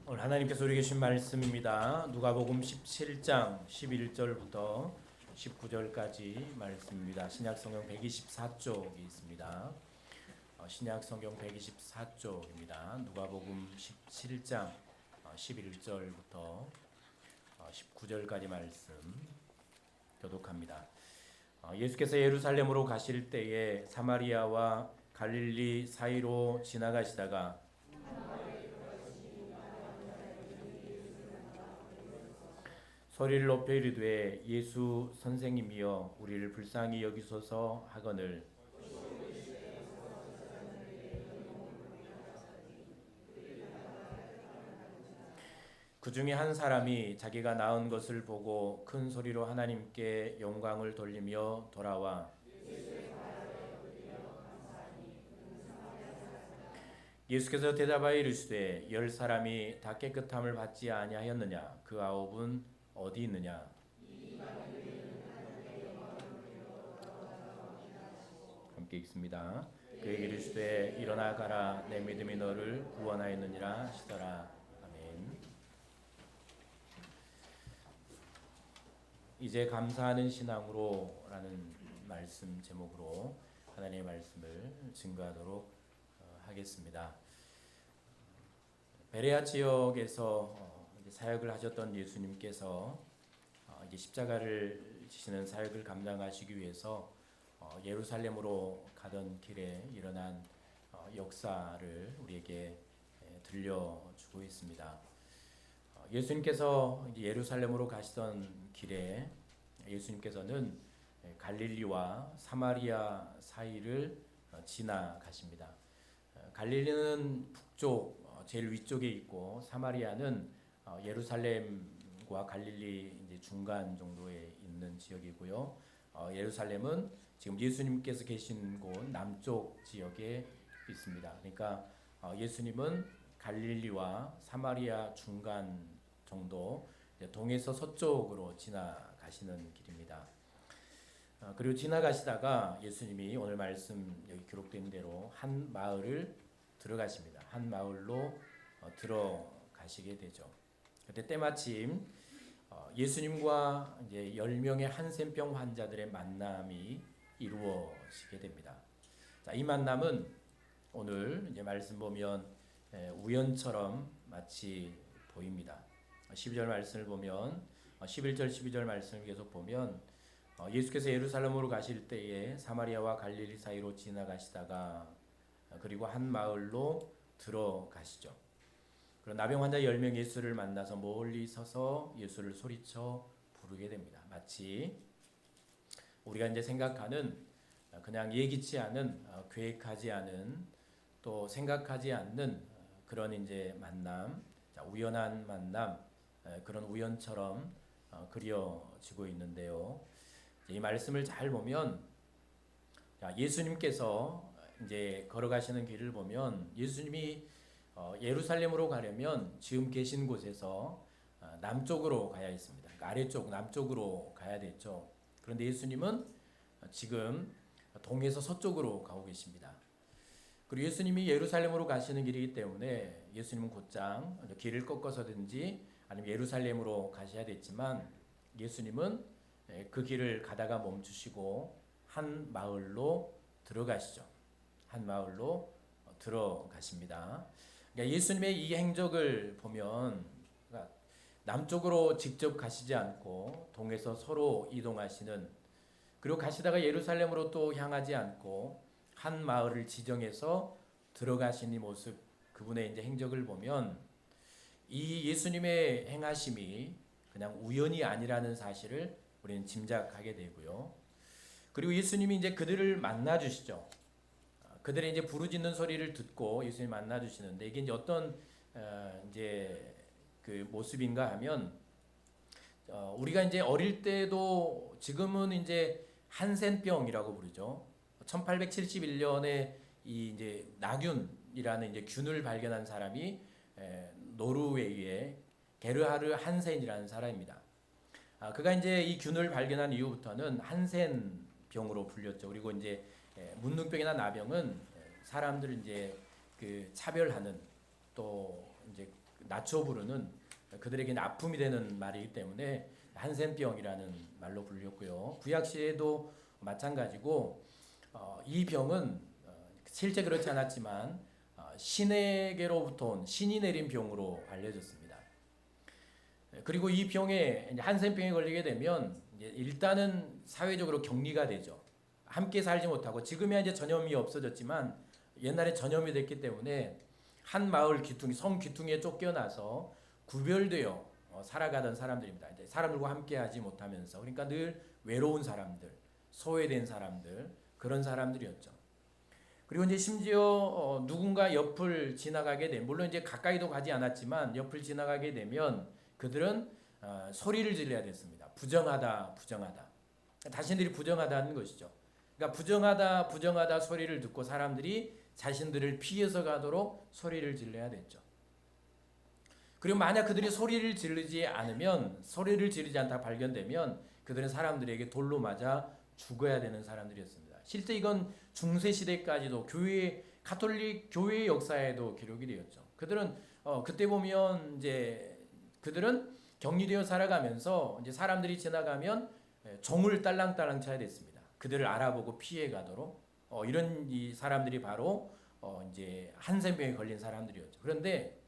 오늘 하나님께서 우리에게 주신 말씀입니다. 누가복음 17장 11절부터 19절까지 말씀입니다. 신약성경 124쪽이 있습니다. 신약성경 124쪽입니다. 누가복음 17장 11절부터 19절까지 말씀 교독합니다. 예수께서 예루살렘으로 가실 때에 사마리아와 갈릴리 사이로 지나가시다가 소리를 높여 이르되 예수 선생님이여 우리를 불쌍히 여기소서 하거늘 그 중에 한 사람이 자기가 낳은 것을 보고 큰 소리로 하나님께 영광을 돌리며 돌아와 예수께서 대답하여 이르시되 10사람이 다 깨끗함을 받지 아니하였느냐 그 9은 어디 있느냐. 함께 읽습니다. 그에게 이르시되 일어나 가라 내 믿음이 너를 구원하였느니라 하시더라. 아멘. 이제 감사하는 신앙으로 라는 말씀 제목으로 하나님의 말씀을 증거하도록 하겠습니다. 베레아 지역에서 사역을 하셨던 예수님께서 이제 십자가를 지시는 사역을 감당하시기 위해서 예루살렘으로 가던 길에 일어난 역사를 우리에게 들려주고 있습니다. 예수님께서 예루살렘으로 가시던 길에 예수님께서는 갈릴리와 사마리아 사이를 지나가십니다. 갈릴리는 북쪽 제일 위쪽에 있고 사마리아는 예루살렘과 갈릴리 이제 중간 정도에 있는 지역이고요. 예루살렘은 지금 예수님께서 계신 곳 남쪽 지역에 있습니다. 그러니까 예수님은 갈릴리와 사마리아 중간 정도 동에서 서쪽으로 지나가시는 길입니다. 그리고 지나가시다가 예수님이 오늘 말씀 여기 기록된 대로 한 마을을 들어가십니다. 한 마을로 들어가시게 되죠. 그때 때마침 예수님과 이제 10명의 한센병 환자들의 만남이 이루어지게 됩니다. 자, 이 만남은 오늘 이제 말씀 보면 우연처럼 마치 보입니다. 12절 말씀을 보면 11절 12절 말씀을 계속 보면 예수께서 예루살렘으로 가실 때에 사마리아와 갈릴리 사이로 지나가시다가 그리고 한 마을로 들어가시죠. 그런 나병 환자 10명 예수를 만나서 멀리 서서 예수를 소리쳐 부르게 됩니다. 마치 우리가 이제 생각하는 그냥 예기치 않은 계획하지 않은 또 생각하지 않는 그런 이제 만남, 우연한 만남, 그런 우연처럼 그려지고 있는데요. 이 말씀을 잘 보면 예수님께서 이제 걸어가시는 길을 보면 예수님이 예루살렘으로 가려면 지금 계신 곳에서 남쪽으로 가야 했습니다. 그러니까 아래쪽 남쪽으로 가야 됐죠. 그런데 예수님은 지금 동에서 서쪽으로 가고 계십니다. 그리고 예수님이 예루살렘으로 가시는 길이기 때문에 예수님은 곧장 길을 꺾어서든지 아니면 예루살렘으로 가셔야 됐지만 예수님은 그 길을 가다가 멈추시고 한 마을로 들어가시죠. 한 마을로 들어가십니다. 그러니까 예수님의 이 행적을 보면 남쪽으로 직접 가시지 않고 동에서 서로 이동하시는, 그리고 가시다가 예루살렘으로 또 향하지 않고 한 마을을 지정해서 들어가신 이 모습, 그분의 이제 행적을 보면 이 예수님의 행하심이 그냥 우연이 아니라는 사실을 우리는 짐작하게 되고요. 그리고 예수님이 이제 그들을 만나 주시죠. 그들의 이제 부르짖는 소리를 듣고 예수님 만나 주시는데 이게 이제 어떤 이제 그 모습인가 하면 우리가 이제 어릴 때도 지금은 이제 한센병이라고 부르죠. 1871년에 이 이제 나균이라는 이제 균을 발견한 사람이 노르웨이의 게르하르 한센이라는 사람입니다. 그가 이제 이 균을 발견한 이후부터는 한센병으로 불렸죠. 그리고 이제 문둥병이나 나병은 사람들을 이제 그 차별하는 또 이제 낮춰 부르는 그들에게는 아픔이 되는 말이기 때문에 한센병이라는 말로 불렸고요. 구약 시대에도 마찬가지고 이 병은 실제 그렇지 않았지만 신에게로부터 온 신이 내린 병으로 알려졌습니다. 그리고 이 병에 한센병에 걸리게 되면 일단은 사회적으로 격리가 되죠. 함께 살지 못하고 지금이야 이제 전염이 없어졌지만 옛날에 전염이 됐기 때문에 한 마을 귀퉁이 성 귀퉁이에 쫓겨나서 구별되어 살아가던 사람들입니다. 이제 사람들과 함께하지 못하면서 그러니까 늘 외로운 사람들, 소외된 사람들 그런 사람들이었죠. 그리고 이제 심지어 누군가 옆을 지나가게 되면 물론 이제 가까이도 가지 않았지만 옆을 지나가게 되면 그들은 소리를 질러야 됐습니다. 부정하다, 부정하다. 자신들이 부정하다는 것이죠. 그러니까 부정하다, 부정하다 소리를 듣고 사람들이 자신들을 피해서 가도록 소리를 질러야 됐죠. 그리고 만약 그들이 소리를 지르지 않으면 소리를 지르지 않다 발견되면 그들은 사람들에게 돌로 맞아 죽어야 되는 사람들이었습니다. 실제 이건 중세 시대까지도 가톨릭 교회의 역사에도 기록이 되었죠. 그들은 그때 보면 이제 그들은 격리되어 살아가면서 이제 사람들이 지나가면 종을 딸랑딸랑 쳐야 됐습니다. 그들을 알아보고 피해 가도록 이런 이 사람들이 바로 이제 한센병에 걸린 사람들이었죠. 그런데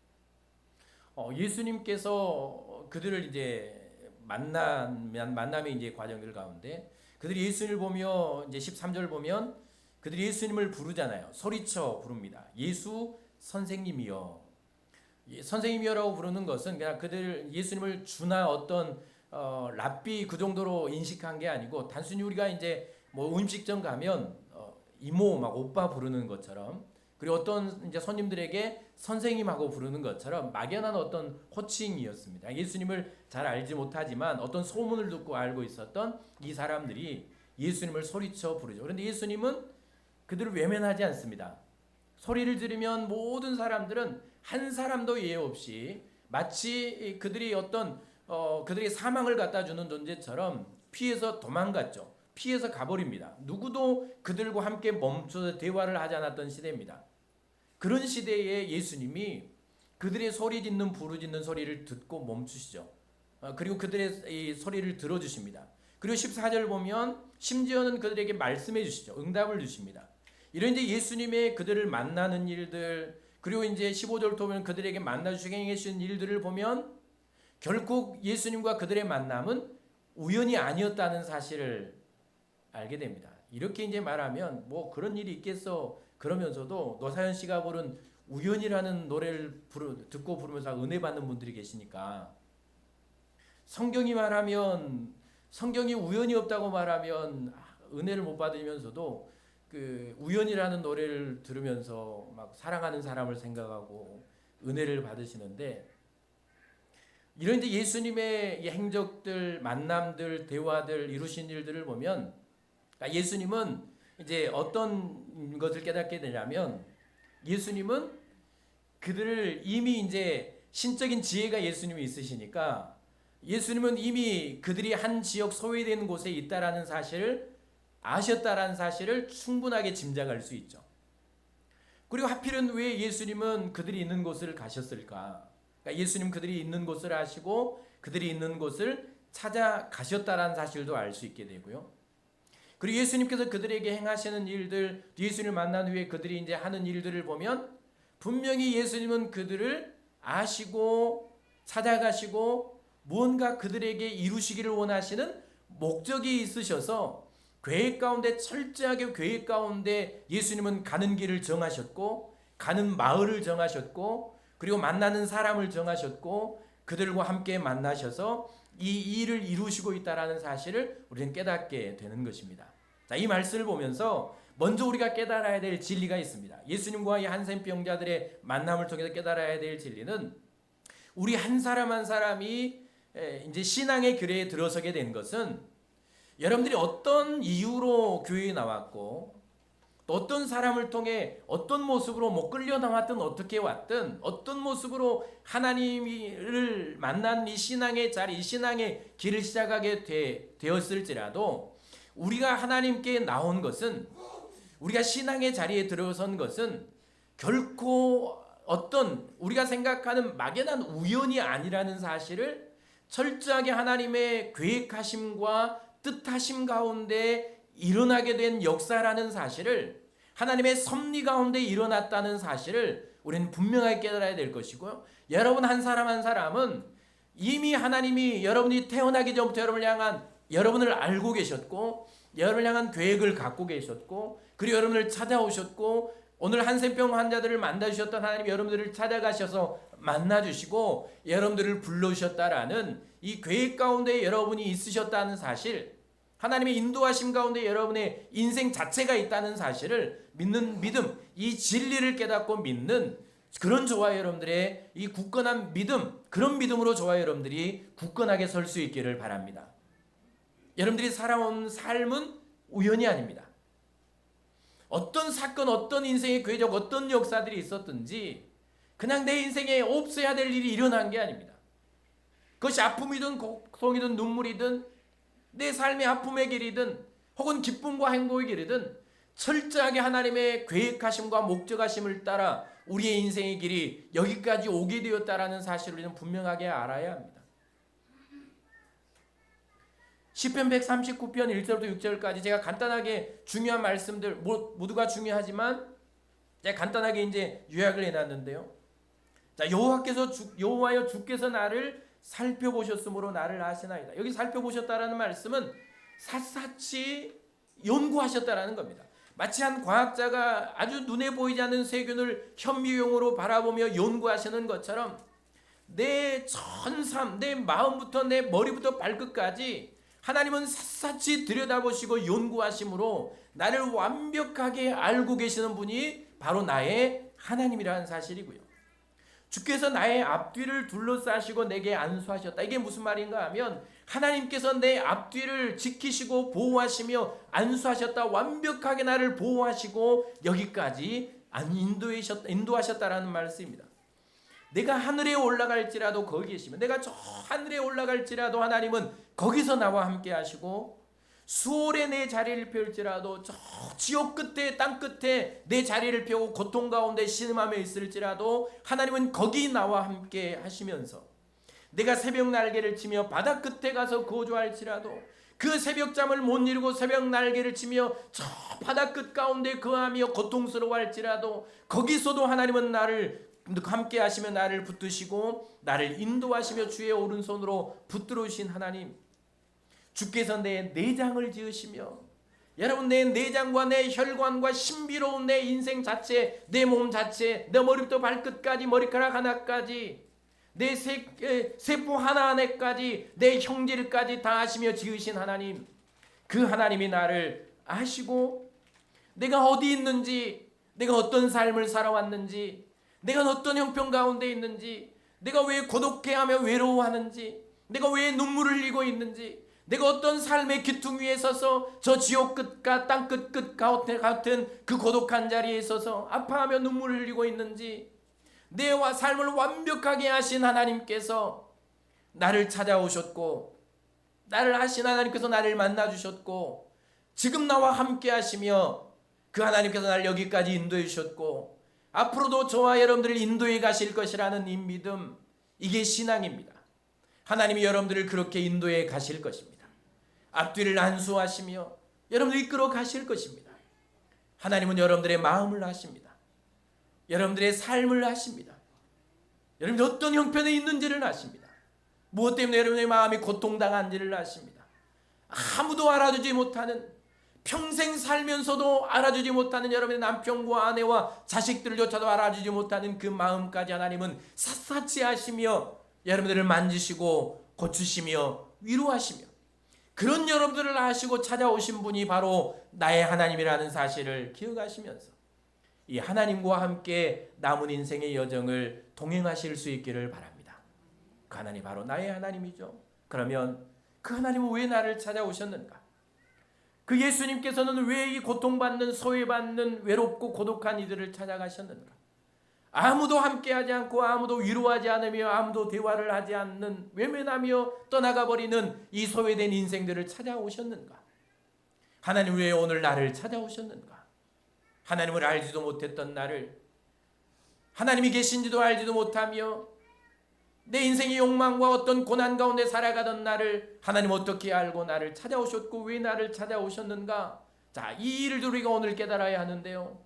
예수님께서 그들을 이제 만남의 이제 과정들 가운데 그들이 예수님을 보며 이제 13절 보면 그들이 예수님을 부르잖아요. 소리쳐 부릅니다. 예수 선생님이여. 선생님이여라고 부르는 것은 그냥 그들 예수님을 주나 어떤 랍비 그 정도로 인식한 게 아니고 단순히 우리가 이제 뭐 음식점 가면 이모 막 오빠 부르는 것처럼 그리고 어떤 이제 손님들에게 선생님하고 부르는 것처럼 막연한 어떤 호칭이었습니다. 예수님을 잘 알지 못하지만 어떤 소문을 듣고 알고 있었던 이 사람들이 예수님을 소리쳐 부르죠. 그런데 예수님은 그들을 외면하지 않습니다. 소리를 들으면 모든 사람들은 한 사람도 예외 없이 마치 그들이 어떤 그들의 사망을 갖다 주는 존재처럼 피해서 도망갔죠. 피해서 가버립니다. 누구도 그들과 함께 멈춰서 대화를 하지 않았던 시대입니다. 그런 시대에 예수님이 그들의 소리 짓는 부르짖는 소리를 듣고 멈추시죠. 그리고 그들의 이 소리를 들어주십니다. 그리고 14절 보면 심지어는 그들에게 말씀해 주시죠. 응답을 주십니다. 이런 이제 예수님의 그들을 만나는 일들 그리고 이제 15절 보면 그들에게 만나주시게 행하신 일들을 보면 결국 예수님과 그들의 만남은 우연이 아니었다는 사실을 알게 됩니다. 이렇게 이제 말하면 뭐 그런 일이 있겠어 그러면서도 노사연 씨가 부른 우연이라는 노래를 듣고 부르면서 은혜 받는 분들이 계시니까 성경이 말하면 성경이 우연이 없다고 말하면 은혜를 못 받으면서도 그 우연이라는 노래를 들으면서 막 사랑하는 사람을 생각하고 은혜를 받으시는데 이런 이제 예수님의 행적들, 만남들, 대화들, 이루신 일들을 보면 예수님은 이제 어떤 것을 깨닫게 되냐면 예수님은 그들을 이미 이제 신적인 지혜가 예수님이 있으시니까 예수님은 이미 그들이 한 지역 소외된 곳에 있다라는 사실을 아셨다라는 사실을 충분하게 짐작할 수 있죠. 그리고 하필은 왜 예수님은 그들이 있는 곳을 가셨을까? 그러니까 예수님 그들이 있는 곳을 아시고 그들이 있는 곳을 찾아가셨다라는 사실도 알 수 있게 되고요. 그리고 예수님께서 그들에게 행하시는 일들, 예수님을 만난 후에 그들이 이제 하는 일들을 보면 분명히 예수님은 그들을 아시고 찾아가시고 무언가 그들에게 이루시기를 원하시는 목적이 있으셔서 계획 가운데 철저하게 계획 가운데 예수님은 가는 길을 정하셨고 가는 마을을 정하셨고 그리고 만나는 사람을 정하셨고 그들과 함께 만나셔서 이 일을 이루시고 있다라는 사실을 우리는 깨닫게 되는 것입니다. 자, 이 말씀을 보면서 먼저 우리가 깨달아야 될 진리가 있습니다. 예수님과 이 한센병자들의 만남을 통해서 깨달아야 될 진리는 우리 한 사람 한 사람이 이제 신앙의 교회에 들어서게 된 것은 여러분들이 어떤 이유로 교회에 나왔고 또 어떤 사람을 통해 어떤 모습으로 뭐 끌려 나왔든 어떻게 왔든 어떤 모습으로 하나님을 만난 이 신앙의 자리, 이 신앙의 길을 시작하게 되었을지라도 우리가 하나님께 나온 것은 우리가 신앙의 자리에 들어선 것은 결코 어떤 우리가 생각하는 막연한 우연이 아니라는 사실을 철저하게 하나님의 계획하심과 뜻하심 가운데 일어나게 된 역사라는 사실을, 하나님의 섭리 가운데 일어났다는 사실을 우리는 분명하게 깨달아야 될 것이고요. 여러분 한 사람 한 사람은 이미 하나님이 여러분이 태어나기 전부터 여러분을 알고 계셨고, 여러분을 향한 계획을 갖고 계셨고, 그리고 여러분을 찾아오셨고, 오늘 한센병 환자들을 만나주셨던 하나님이 여러분들을 찾아가셔서 만나주시고 여러분들을 불러주셨다라는 이 계획 가운데 여러분이 있으셨다는 사실, 하나님의 인도하심 가운데 여러분의 인생 자체가 있다는 사실을 믿는 믿음, 이 진리를 깨닫고 믿는 그런 저와 여러분들의 이 굳건한 믿음, 그런 믿음으로 저와 여러분들이 굳건하게 설 수 있기를 바랍니다. 여러분들이 살아온 삶은 우연이 아닙니다. 어떤 사건, 어떤 인생의 궤적, 어떤 역사들이 있었든지 그냥 내 인생에 없어야 될 일이 일어난 게 아닙니다. 그것이 아픔이든 고통이든 눈물이든 내 삶의 아픔의 길이든 혹은 기쁨과 행복의 길이든 철저하게 하나님의 계획하심과 목적하심을 따라 우리의 인생의 길이 여기까지 오게 되었다라는 사실을 우리는 분명하게 알아야 합니다. 시편 139편 1절부터 6절까지 제가 간단하게 중요한 말씀들, 모두가 중요하지만 제가 간단하게 이제 요약을 해놨는데요. 자, 여호와여 주께서 나를 살펴보셨으므로 나를 아시나이다. 여기 살펴보셨다라는 말씀은 샅샅이 연구하셨다라는 겁니다. 마치 한 과학자가 아주 눈에 보이지 않는 세균을 현미경으로 바라보며 연구하시는 것처럼 내 전삼, 내 마음부터 내 머리부터 발끝까지 하나님은 샅샅이 들여다보시고 연구하심으로 나를 완벽하게 알고 계시는 분이 바로 나의 하나님이라는 사실이고요. 주께서 나의 앞뒤를 둘러싸시고 내게 안수하셨다. 이게 무슨 말인가 하면 하나님께서 내 앞뒤를 지키시고 보호하시며 안수하셨다. 완벽하게 나를 보호하시고 여기까지 인도하셨다라는 말씀입니다. 내가 하늘에 올라갈지라도 거기 계시면, 내가 저 하늘에 올라갈지라도 하나님은 거기서 나와 함께 하시고, 수월에 내 자리를 펼지라도 저 지옥 끝에 땅 끝에 내 자리를 펴고 고통 가운데 신음하며 있을지라도 하나님은 거기 나와 함께 하시면서, 내가 새벽 날개를 치며 바다 끝에 가서 거주할지라도 그 새벽잠을 못 이루고 새벽 날개를 치며 저 바다 끝 가운데 거하며 고통스러워할지라도 거기서도 하나님은 나를 함께 하시며 나를 붙드시고 나를 인도하시며 주의 오른손으로 붙들으신 하나님, 주께서 내 내장을 지으시며, 여러분 내 내장과 내 혈관과 신비로운 내 인생 자체, 내 몸 자체, 내 머리부터 발끝까지 머리카락 하나까지 내 세포 하나하나까지 내 형질까지 다 아시며 지으신 하나님, 그 하나님이 나를 아시고 내가 어디 있는지, 내가 어떤 삶을 살아왔는지, 내가 어떤 형편 가운데 있는지, 내가 왜 고독해하며 외로워하는지, 내가 왜 눈물을 흘리고 있는지, 내가 어떤 삶의 기퉁 위에 서서 저 지옥 끝과 땅 끝 같은 그 고독한 자리에 서서 아파하며 눈물을 흘리고 있는지, 내 삶을 완벽하게 하신 하나님께서 나를 찾아오셨고, 나를 하신 하나님께서 나를 만나주셨고, 지금 나와 함께 하시며 그 하나님께서 나를 여기까지 인도해 주셨고 앞으로도 저와 여러분들을 인도해 가실 것이라는 이 믿음, 이게 신앙입니다. 하나님이 여러분들을 그렇게 인도해 가실 것입니다. 앞뒤를 안수하시며 여러분들을 이끌어 가실 것입니다. 하나님은 여러분들의 마음을 아십니다. 여러분들의 삶을 아십니다. 여러분들 어떤 형편에 있는지를 아십니다. 무엇 때문에 여러분의 마음이 고통당한지를 아십니다. 아무도 알아주지 못하는, 평생 살면서도 알아주지 못하는 여러분의 남편과 아내와 자식들조차도 알아주지 못하는 그 마음까지 하나님은 샅샅이 아시며 여러분들을 만지시고 고치시며 위로하시며, 그런 여러분들을 아시고 찾아오신 분이 바로 나의 하나님이라는 사실을 기억하시면서 이 하나님과 함께 남은 인생의 여정을 동행하실 수 있기를 바랍니다. 그 하나님 바로 나의 하나님이죠. 그러면 그 하나님은 왜 나를 찾아오셨는가? 그 예수님께서는 왜 이 고통받는, 소외받는, 외롭고 고독한 이들을 찾아가셨는가? 아무도 함께하지 않고 아무도 위로하지 않으며 아무도 대화를 하지 않는, 외면하며 떠나가버리는 이 소외된 인생들을 찾아오셨는가? 하나님 왜 오늘 나를 찾아오셨는가? 하나님을 알지도 못했던 나를, 하나님이 계신지도 알지도 못하며 내 인생의 욕망과 어떤 고난 가운데 살아가던 나를 하나님 어떻게 알고 나를 찾아오셨고 왜 나를 찾아오셨는가? 자, 이 일을 우리가 오늘 깨달아야 하는데요.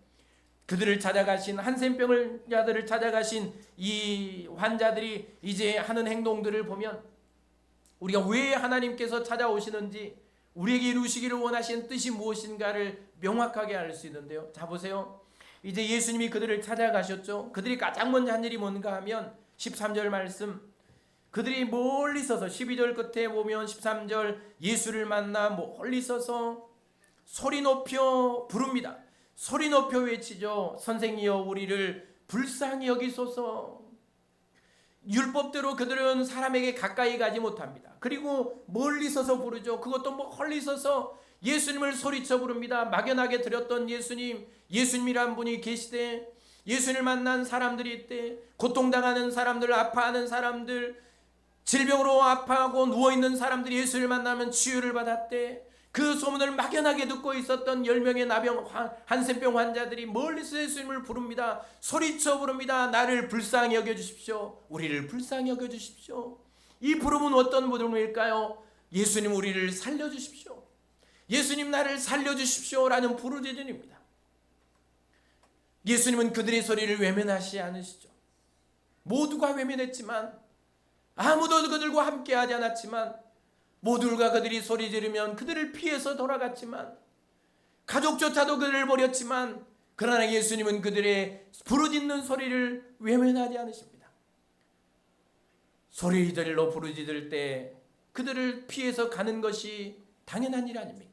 그들을 찾아가신 한센병자들을 찾아가신 이 환자들이 이제 하는 행동들을 보면 우리가 왜 하나님께서 찾아오시는지, 우리에게 이루시기를 원하시는 뜻이 무엇인가를 명확하게 알 수 있는데요. 자, 보세요. 이제 예수님이 그들을 찾아가셨죠. 그들이 가장 먼저 한 일이 뭔가 하면 13절 말씀, 그들이 멀리 서서 12절 끝에 보면 13절 예수를 만나 멀리 서서 소리 높여 부릅니다. 소리 높여 외치죠. 선생이여 우리를 불쌍히 여기소서. 율법대로 그들은 사람에게 가까이 가지 못합니다. 그리고 멀리 서서 부르죠. 그것도 멀리 서서 예수님을 소리쳐 부릅니다. 막연하게 드렸던 예수님, 예수님이란 분이 계시되 예수님을 만난 사람들이 있대. 고통당하는 사람들, 아파하는 사람들, 질병으로 아파하고 누워있는 사람들이 예수를 만나면 치유를 받았대. 그 소문을 막연하게 듣고 있었던 10명의 나병 한센병 환자들이 멀리서 예수님을 부릅니다. 소리쳐 부릅니다. 나를 불쌍히 여겨주십시오. 우리를 불쌍히 여겨주십시오. 이 부름은 어떤 부름일까요? 예수님 우리를 살려주십시오. 예수님 나를 살려주십시오 라는 부르짖음입니다. 예수님은 그들의 소리를 외면하지 않으시죠. 모두가 외면했지만, 아무도 그들과 함께하지 않았지만, 모두가 그들이 소리 지르면 그들을 피해서 돌아갔지만, 가족조차도 그들을 버렸지만, 그러나 예수님은 그들의 부르짖는 소리를 외면하지 않으십니다. 소리들로 부르짖을 때 그들을 피해서 가는 것이 당연한 일 아닙니까?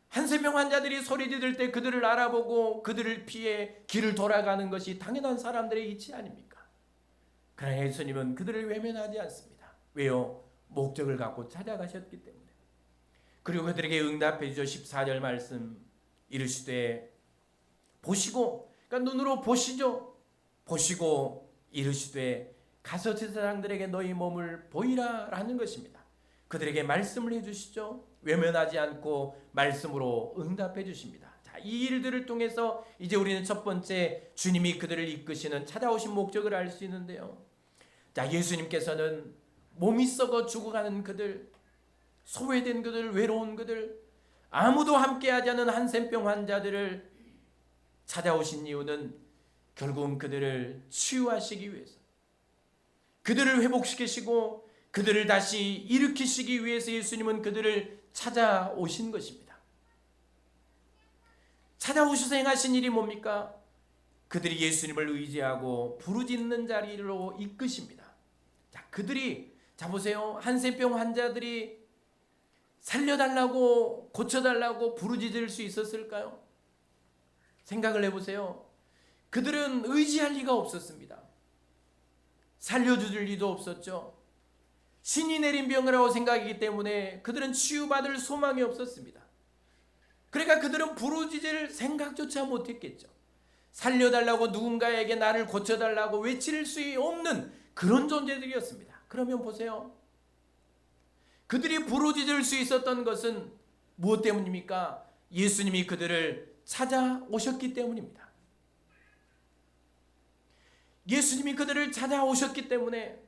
한센병 환자들이 소리 지를 때 그들을 알아보고 그들을 피해 길을 돌아가는 것이 당연한 사람들의 이치 아닙니까? 그러나 예수님은 그들을 외면하지 않습니다. 왜요? 목적을 갖고 찾아가셨기 때문에. 그리고 그들에게 응답해 주죠. 14절 말씀 이르시되 보시고, 그러니까 눈으로 보시죠. 보시고 이르시되 가서 제사장들에게 너희 몸을 보이라 라는 것입니다. 그들에게 말씀을 해주시죠. 외면하지 않고 말씀으로 응답해 주십니다. 자, 이 일들을 통해서 이제 우리는 첫 번째 주님이 그들을 이끄시는 찾아오신 목적을 알 수 있는데요. 자, 예수님께서는 몸이 썩어 죽어가는 그들, 소외된 그들, 외로운 그들, 아무도 함께하지 않은 한센병 환자들을 찾아오신 이유는 결국은 그들을 치유하시기 위해서, 그들을 회복시키시고 그들을 다시 일으키시기 위해서 예수님은 그들을 찾아오신 것입니다. 찾아오셔서 행하신 일이 뭡니까? 그들이 예수님을 의지하고 부르짖는 자리로 이끄십니다. 자, 그들이, 자 보세요. 한센병 환자들이 살려달라고 고쳐달라고 부르짖을 수 있었을까요? 생각을 해보세요. 그들은 의지할 리가 없었습니다. 살려줄 리도 없었죠. 신이 내린 병이라고 생각이기 때문에 그들은 치유받을 소망이 없었습니다. 그러니까 그들은 부르짖을 생각조차 못했겠죠. 살려달라고, 누군가에게 나를 고쳐달라고 외칠 수 없는 그런 존재들이었습니다. 그러면 보세요. 그들이 부르짖을 수 있었던 것은 무엇 때문입니까? 예수님이 그들을 찾아오셨기 때문입니다. 예수님이 그들을 찾아오셨기 때문에,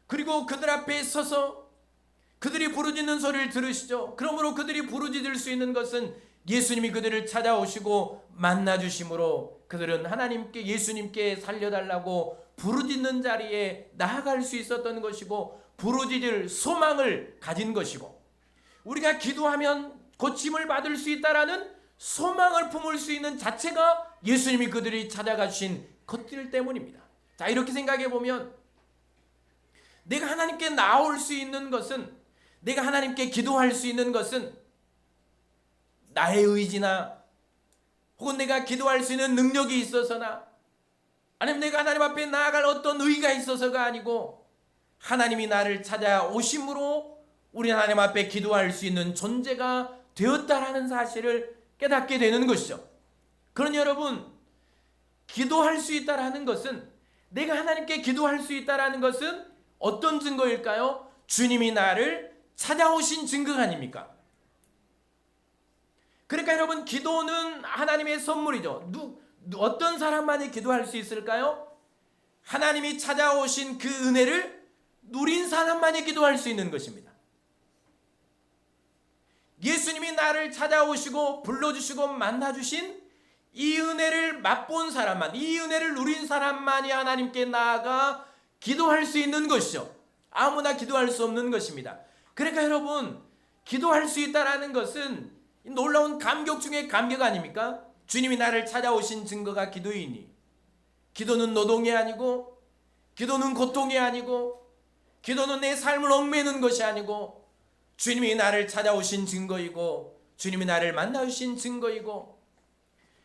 그리고 그들 앞에 서서 그들이 부르짖는 소리를 들으시죠. 그러므로 그들이 부르짖을 수 있는 것은 예수님이 그들을 찾아오시고 만나주심으로 그들은 하나님께, 예수님께 살려달라고 부르짖는 자리에 나아갈 수 있었던 것이고, 부르짖을 소망을 가진 것이고, 우리가 기도하면 고침을 받을 수 있다라는 소망을 품을 수 있는 자체가 예수님이 그들이 찾아가 주신 것들 때문입니다. 자, 이렇게 생각해 보면 내가 하나님께 나올 수 있는 것은, 내가 하나님께 기도할 수 있는 것은 나의 의지나 혹은 내가 기도할 수 있는 능력이 있어서나 아니면 내가 하나님 앞에 나아갈 어떤 의의가 있어서가 아니고 하나님이 나를 찾아오심으로 우리 하나님 앞에 기도할 수 있는 존재가 되었다라는 사실을 깨닫게 되는 것이죠. 그러니 여러분, 기도할 수 있다라는 것은, 내가 하나님께 기도할 수 있다라는 것은 어떤 증거일까요? 주님이 나를 찾아오신 증거 아닙니까? 그러니까 여러분, 기도는 하나님의 선물이죠. 어떤 사람만이 기도할 수 있을까요? 하나님이 찾아오신 그 은혜를 누린 사람만이 기도할 수 있는 것입니다. 예수님이 나를 찾아오시고 불러주시고 만나주신 이 은혜를 맛본 사람만, 이 은혜를 누린 사람만이 하나님께 나아가 기도할 수 있는 것이죠. 아무나 기도할 수 없는 것입니다. 그러니까 여러분, 기도할 수 있다는 것은 놀라운 감격 중에 감격 아닙니까? 주님이 나를 찾아오신 증거가 기도이니, 기도는 노동이 아니고, 기도는 고통이 아니고, 기도는 내 삶을 얽매는 것이 아니고, 주님이 나를 찾아오신 증거이고, 주님이 나를 만나주신 증거이고,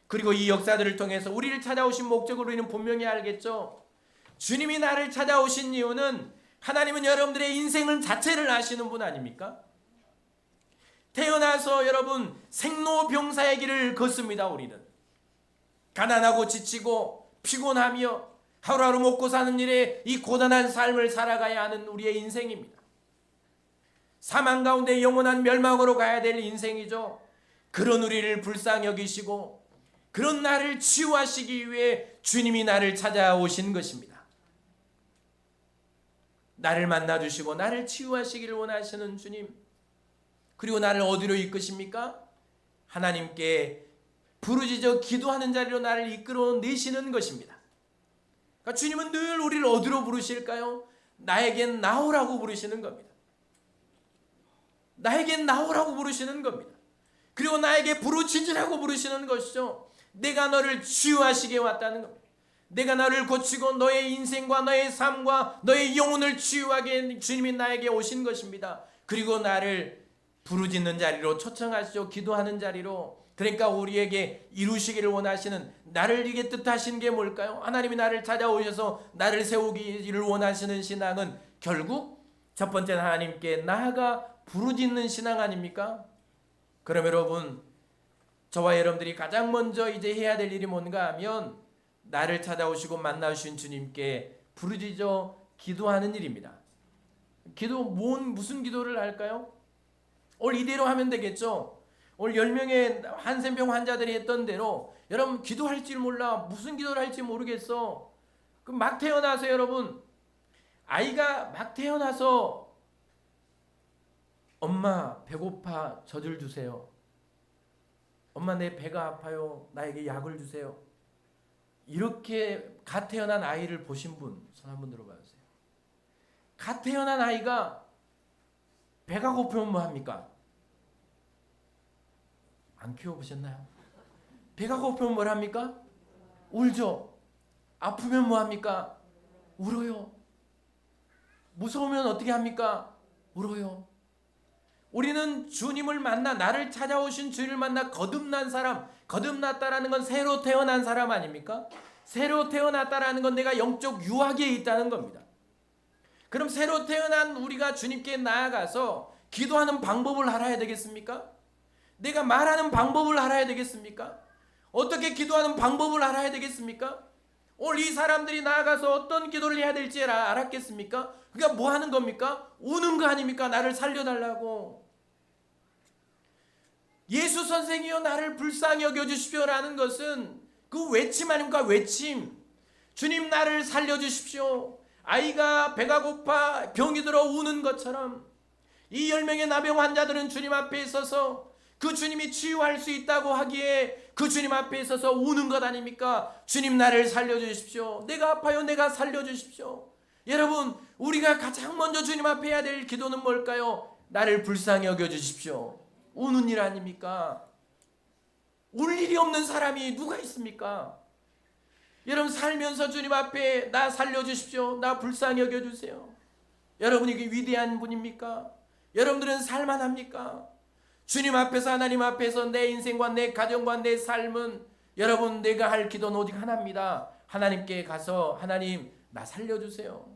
그리고 이 역사들을 통해서 우리를 찾아오신 목적을 우리는 분명히 알겠죠. 주님이 나를 찾아오신 이유는, 하나님은 여러분들의 인생을 자체를 아시는 분 아닙니까? 태어나서 여러분 생로병사의 길을 걷습니다. 우리는 가난하고 지치고 피곤하며 하루하루 먹고 사는 일에 이 고단한 삶을 살아가야 하는 우리의 인생입니다. 사망 가운데 영원한 멸망으로 가야 될 인생이죠. 그런 우리를 불쌍히 여기시고 그런 나를 치유하시기 위해 주님이 나를 찾아오신 것입니다. 나를 만나주시고 나를 치유하시기를 원하시는 주님, 그리고 나를 어디로 이끄십니까? 하나님께 부르짖어 기도하는 자리로 나를 이끌어 내시는 것입니다. 그러니까 주님은 늘 우리를 어디로 부르실까요? 나에겐 나오라고 부르시는 겁니다. 나에겐 나오라고 부르시는 겁니다. 그리고 나에게 부르짖으라고 부르시는 것이죠. 내가 너를 치유하시게 왔다는 겁니다. 내가 너를 고치고 너의 인생과 너의 삶과 너의 영혼을 치유하게 주님이 나에게 오신 것입니다. 그리고 나를 부르짖는 자리로 초청하시죠. 기도하는 자리로. 그러니까 우리에게 이루시기를 원하시는, 나를 이게 뜻하신 게 뭘까요? 하나님이 나를 찾아오셔서 나를 세우기를 원하시는 신앙은 결국 첫 번째는 하나님께 나아가 부르짖는 신앙 아닙니까? 그럼 여러분, 저와 여러분들이 가장 먼저 이제 해야 될 일이 뭔가 하면 나를 찾아오시고 만나주신 주님께 부르짖어 기도하는 일입니다. 무슨 기도를 할까요? 오늘 이대로 하면 되겠죠? 오늘 10명의 한센병 환자들이 했던 대로 여러분 기도할 줄 몰라, 무슨 기도를 할지 모르겠어. 그럼 막 태어나서 여러분, 아이가 막 태어나서 엄마 배고파 젖을 주세요. 엄마 내 배가 아파요. 나에게 약을 주세요. 이렇게 갓 태어난 아이를 보신 분 손 한번 들어봐주세요. 갓 태어난 아이가 배가 고프면 뭐 합니까? 안 키워보셨나요? 배가 고프면 뭘 합니까? 울죠. 아프면 뭐 합니까? 울어요. 무서우면 어떻게 합니까? 울어요. 우리는 주님을 만나, 나를 찾아오신 주님을 만나 거듭난 사람, 거듭났다라는 건 새로 태어난 사람 아닙니까? 새로 태어났다라는 건 내가 영적 유아기에 있다는 겁니다. 그럼 새로 태어난 우리가 주님께 나아가서 기도하는 방법을 알아야 되겠습니까? 내가 말하는 방법을 알아야 되겠습니까? 어떻게 기도하는 방법을 알아야 되겠습니까? 오늘 이 사람들이 나아가서 어떤 기도를 해야 될지 알았겠습니까? 그러니까 뭐 하는 겁니까? 우는 거 아닙니까? 나를 살려달라고. 예수 선생이여 나를 불쌍히 여겨주십시오라는 것은 그 외침 아닙니까? 외침. 주님 나를 살려주십시오. 아이가 배가 고파 병이 들어 우는 것처럼 이 10명의 나병 환자들은 주님 앞에 있어서 그 주님이 치유할 수 있다고 하기에 그 주님 앞에 있어서 우는 것 아닙니까? 주님 나를 살려주십시오. 내가 아파요. 내가 살려주십시오. 여러분, 우리가 가장 먼저 주님 앞에 해야 될 기도는 뭘까요? 나를 불쌍히 여겨주십시오. 우는 일 아닙니까? 울 일이 없는 사람이 누가 있습니까? 여러분 살면서 주님 앞에 나 살려주십시오. 나 불쌍히 여겨주세요. 여러분 이게 위대한 분입니까? 여러분들은 살만합니까? 주님 앞에서 하나님 앞에서 내 인생과 내 가정과 내 삶은 여러분 내가 할 기도는 오직 하나입니다. 하나님께 가서 하나님 나 살려주세요.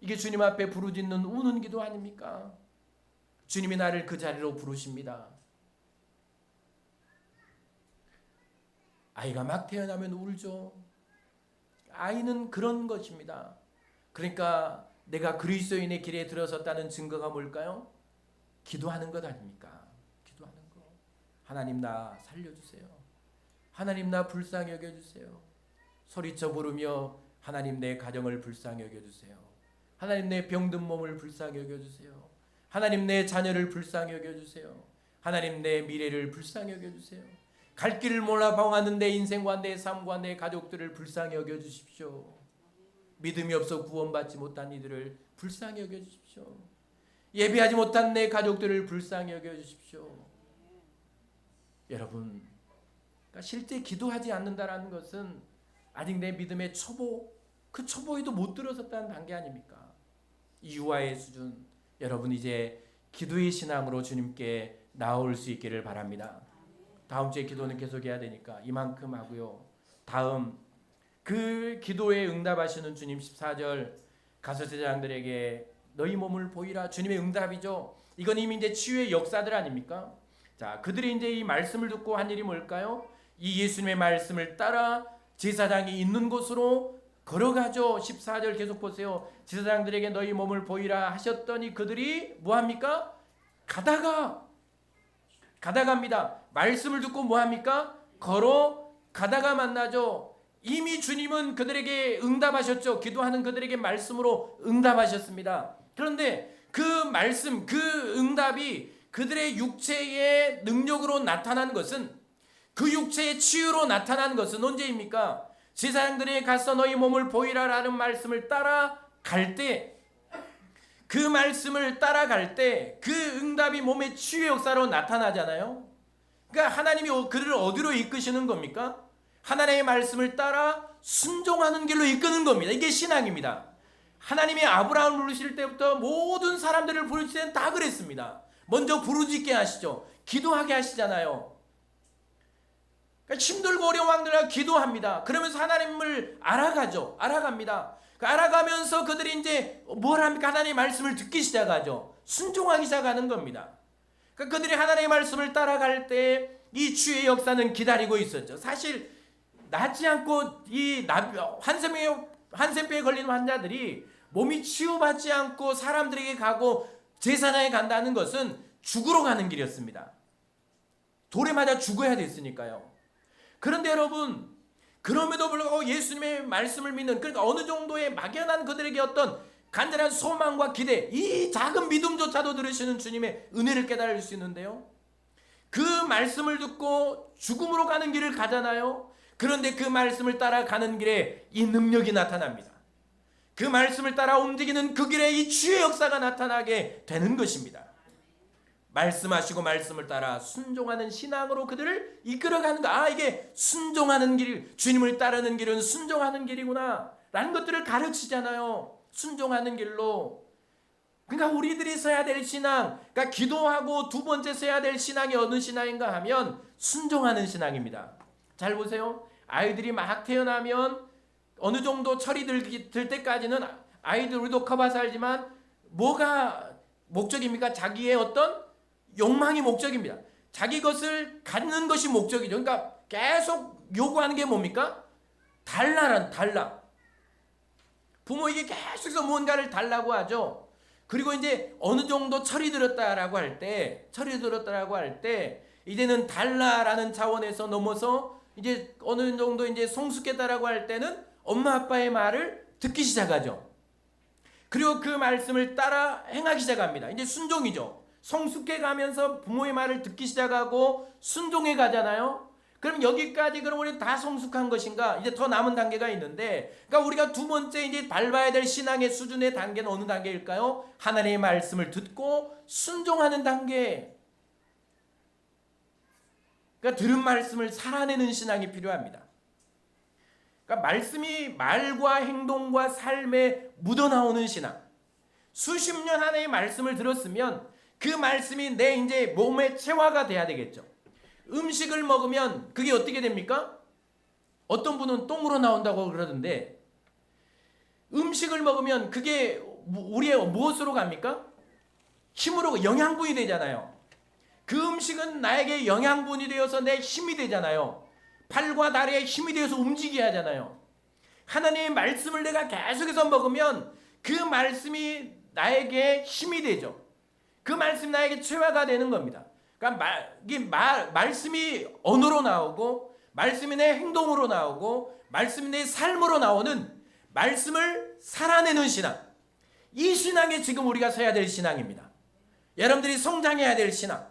이게 주님 앞에 부르짖는 우는 기도 아닙니까? 주님이 나를 그 자리로 부르십니다. 아이가 막 태어나면 울죠. 아이는 그런 것입니다. 그러니까 내가 그리스도인의 길에 들어섰다는 증거가 뭘까요? 기도하는 것 아닙니까? 기도하는 거. 하나님 나 살려주세요. 하나님 나 불쌍히 여겨주세요. 소리쳐 부르며 하나님 내 가정을 불쌍히 여겨주세요. 하나님 내 병든 몸을 불쌍히 여겨주세요. 하나님 내 자녀를 불쌍히 여겨주세요. 하나님 내 미래를 불쌍히 여겨주세요. 갈 길을 몰라 방황하는 내 인생과 내 삶과 내 가족들을 불쌍히 여겨주십시오. 믿음이 없어 구원받지 못한 이들을 불쌍히 여겨주십시오. 예배하지 못한 내 가족들을 불쌍히 여겨주십시오. 여러분, 그러니까 실제 기도하지 않는다라는 것은 아직 내 믿음의 초보, 그 초보에도 못 들어섰다는 단계 아닙니까? 유아의 수준. 여러분 이제 기도의 신앙으로 주님께 나올 수 있기를 바랍니다. 다음 주에 기도는 계속해야 되니까 이만큼 하고요. 다음 그 기도에 응답하시는 주님 14절 가서 제자들에게 너희 몸을 보이라. 주님의 응답이죠. 이건 이미 이제 치유의 역사들 아닙니까? 자, 그들이 이제 이 말씀을 듣고 한 일이 뭘까요? 이 예수님의 말씀을 따라 제사장이 있는 곳으로 걸어가죠. 14절 계속 보세요. 제사장들에게 너희 몸을 보이라 하셨더니 그들이 뭐합니까? 가다갑니다. 말씀을 듣고 뭐합니까? 걸어가다가 만나죠. 이미 주님은 그들에게 응답하셨죠. 기도하는 그들에게 말씀으로 응답하셨습니다. 그런데 그 말씀, 그 응답이 그들의 육체의 능력으로 나타난 것은, 그 육체의 치유로 나타난 것은 언제입니까? 제사장들에게 가서 너희 몸을 보이라라는 말씀을 따라갈 때, 그 말씀을 따라갈 때 그 응답이 몸의 치유 역사로 나타나잖아요. 그러니까 하나님이 그들을 어디로 이끄시는 겁니까? 하나님의 말씀을 따라 순종하는 길로 이끄는 겁니다. 이게 신앙입니다. 하나님이 아브라함을 부르실 때부터 모든 사람들을 부르실 때는 다 그랬습니다. 먼저 부르짖게 하시죠. 기도하게 하시잖아요. 그러니까 힘들고 어려운 왕들과 기도합니다. 그러면서 하나님을 알아갑니다. 알아가면서 그들이 이제 뭘 합니까? 하나님의 말씀을 듣기 시작하죠. 순종하기 시작하는 겁니다. 그러니까 그들이 하나님의 말씀을 따라갈 때 이 치유의 역사는 기다리고 있었죠. 사실 낫지 않고 이 한센병에 걸린 환자들이 몸이 치유받지 않고 사람들에게 가고 제사장에 간다는 것은 죽으러 가는 길이었습니다. 돌에 맞아 죽어야 됐으니까요. 그런데 여러분, 그럼에도 불구하고 예수님의 말씀을 믿는, 그러니까 어느 정도의 막연한 그들에게 어떤 간절한 소망과 기대, 이 작은 믿음조차도 들으시는 주님의 은혜를 깨달을 수 있는데요. 그 말씀을 듣고 죽음으로 가는 길을 가잖아요. 그런데 그 말씀을 따라가는 길에 이 능력이 나타납니다. 그 말씀을 따라 움직이는 그 길에 이 치유의 역사가 나타나게 되는 것입니다. 말씀하시고 말씀을 따라 순종하는 신앙으로 그들을 이끌어가는 거. 이게 순종하는 길, 주님을 따르는 길은 순종하는 길이구나 라는 것들을 가르치잖아요. 순종하는 길로. 그러니까 우리들이 서야 될 신앙, 그러니까 기도하고 두 번째 서야 될 신앙이 어느 신앙인가 하면 순종하는 신앙입니다. 잘 보세요. 아이들이 막 태어나면 어느 정도 철이 들 때까지는 아이들, 우리도 커봐서 알지만 뭐가 목적입니까? 자기의 어떤 욕망이 목적입니다. 자기 것을 갖는 것이 목적이죠. 그러니까 계속 요구하는 게 뭡니까? 달라. 부모에게 계속해서 무언가를 달라고 하죠. 그리고 이제 어느 정도 철이 들었다라고 할 때 이제는 달라라는 차원에서 넘어서 이제 어느 정도 이제 성숙했다라고 할 때는 엄마 아빠의 말을 듣기 시작하죠. 그리고 그 말씀을 따라 행하기 시작합니다. 이제 순종이죠. 성숙해 가면서 부모의 말을 듣기 시작하고 순종해 가잖아요. 그럼 여기까지 그럼 우리 다 성숙한 것인가? 이제 더 남은 단계가 있는데, 그러니까 우리가 두 번째 이제 밟아야 될 신앙의 수준의 단계는 어느 단계일까요? 하나님의 말씀을 듣고 순종하는 단계. 그러니까 들은 말씀을 살아내는 신앙이 필요합니다. 그러니까 말씀이 말과 행동과 삶에 묻어나오는 신앙. 수십 년 하나의 말씀을 들었으면 그 말씀이 내 이제 몸의 체화가 돼야 되겠죠. 음식을 먹으면 그게 어떻게 됩니까? 어떤 분은 똥으로 나온다고 그러던데, 음식을 먹으면 그게 우리의 무엇으로 갑니까? 힘으로, 영양분이 되잖아요. 그 음식은 나에게 영양분이 되어서 내 힘이 되잖아요. 팔과 다리에 힘이 되어서 움직여야 하잖아요. 하나님의 말씀을 내가 계속해서 먹으면 그 말씀이 나에게 힘이 되죠. 그 말씀이 나에게 체화가 되는 겁니다. 그러니까 말씀이 언어로 나오고 말씀이 내 행동으로 나오고 말씀이 내 삶으로 나오는 말씀을 살아내는 신앙. 이 신앙에 지금 우리가 서야 될 신앙입니다. 여러분들이 성장해야 될 신앙.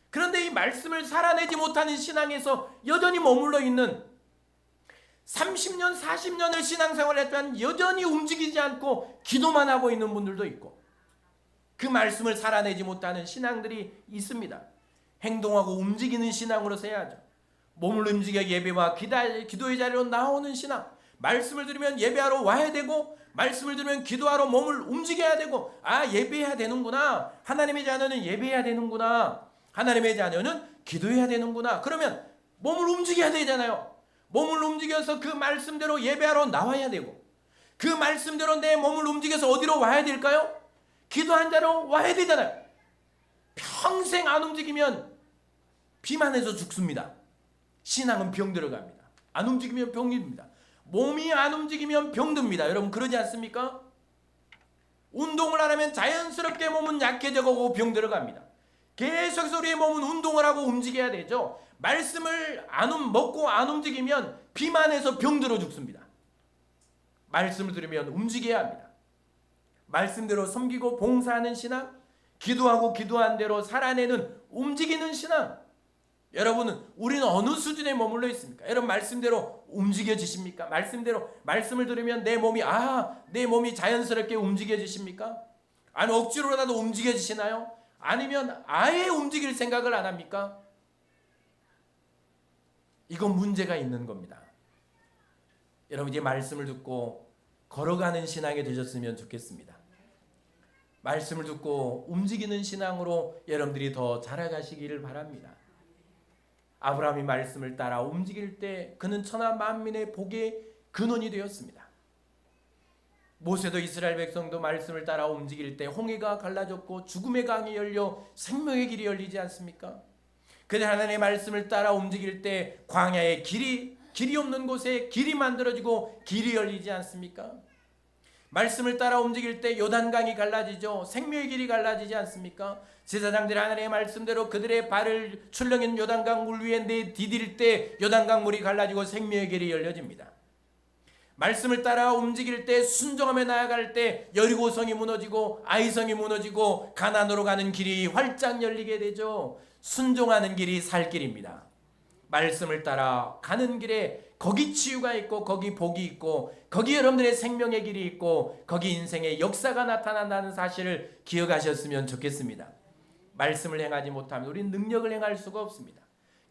그런데 이 말씀을 살아내지 못하는 신앙에서 여전히 머물러 있는 30년, 40년을 신앙생활을 했지만 여전히 움직이지 않고 기도만 하고 있는 분들도 있고, 그 말씀을 살아내지 못하는 신앙들이 있습니다. 행동하고 움직이는 신앙으로 서야죠. 몸을 움직여 예배와 기도의 자리로 나오는 신앙. 말씀을 들으면 예배하러 와야 되고, 말씀을 들으면 기도하러 몸을 움직여야 되고, 예배해야 되는구나, 하나님의 자녀는 예배해야 되는구나, 하나님의 자녀는 기도해야 되는구나. 그러면 몸을 움직여야 되잖아요. 몸을 움직여서 그 말씀대로 예배하러 나와야 되고, 그 말씀대로 내 몸을 움직여서 어디로 와야 될까요? 기도한 자로 와야 되잖아요. 평생 안 움직이면 비만해서 죽습니다. 신앙은 병 들어갑니다. 안 움직이면 병입니다. 몸이 안 움직이면 병듭니다. 여러분 그러지 않습니까? 운동을 안 하면 자연스럽게 몸은 약해져가고 병 들어갑니다. 계속해서 우리의 몸은 운동을 하고 움직여야 되죠. 말씀을 먹고 안 움직이면 비만해서 병들어 죽습니다. 말씀을 들으면 움직여야 합니다. 말씀대로 섬기고 봉사하는 신앙, 기도하고 기도한 대로 살아내는 움직이는 신앙. 여러분은 우리는 어느 수준에 머물러 있습니까? 여러분 말씀대로 움직여지십니까? 말씀대로 말씀을 들으면 내 몸이 자연스럽게 움직여지십니까? 아니 억지로라도 움직여지시나요? 아니면 아예 움직일 생각을 안 합니까? 이건 문제가 있는 겁니다. 여러분 이제 말씀을 듣고 걸어가는 신앙이 되셨으면 좋겠습니다. 말씀을 듣고 움직이는 신앙으로 여러분들이 더 자라가시기를 바랍니다. 아브라함이 말씀을 따라 움직일 때 그는 천하 만민의 복의 근원이 되었습니다. 모세도 이스라엘 백성도 말씀을 따라 움직일 때 홍해가 갈라졌고 죽음의 강이 열려 생명의 길이 열리지 않습니까? 그들 하나님의 말씀을 따라 움직일 때 광야에 길이 없는 곳에 길이 만들어지고 길이 열리지 않습니까? 말씀을 따라 움직일 때 요단강이 갈라지죠. 생명의 길이 갈라지지 않습니까? 제사장들이 하나님의 말씀대로 그들의 발을 출렁이는 요단강 물 위에 디딜 때 요단강 물이 갈라지고 생명의 길이 열려집니다. 말씀을 따라 움직일 때 순종하며 나아갈 때 여리고성이 무너지고 아이성이 무너지고 가나안으로 가는 길이 활짝 열리게 되죠. 순종하는 길이 살 길입니다. 말씀을 따라 가는 길에 거기 치유가 있고 거기 복이 있고 거기 여러분들의 생명의 길이 있고 거기 인생의 역사가 나타난다는 사실을 기억하셨으면 좋겠습니다. 말씀을 행하지 못하면 우리는 능력을 행할 수가 없습니다.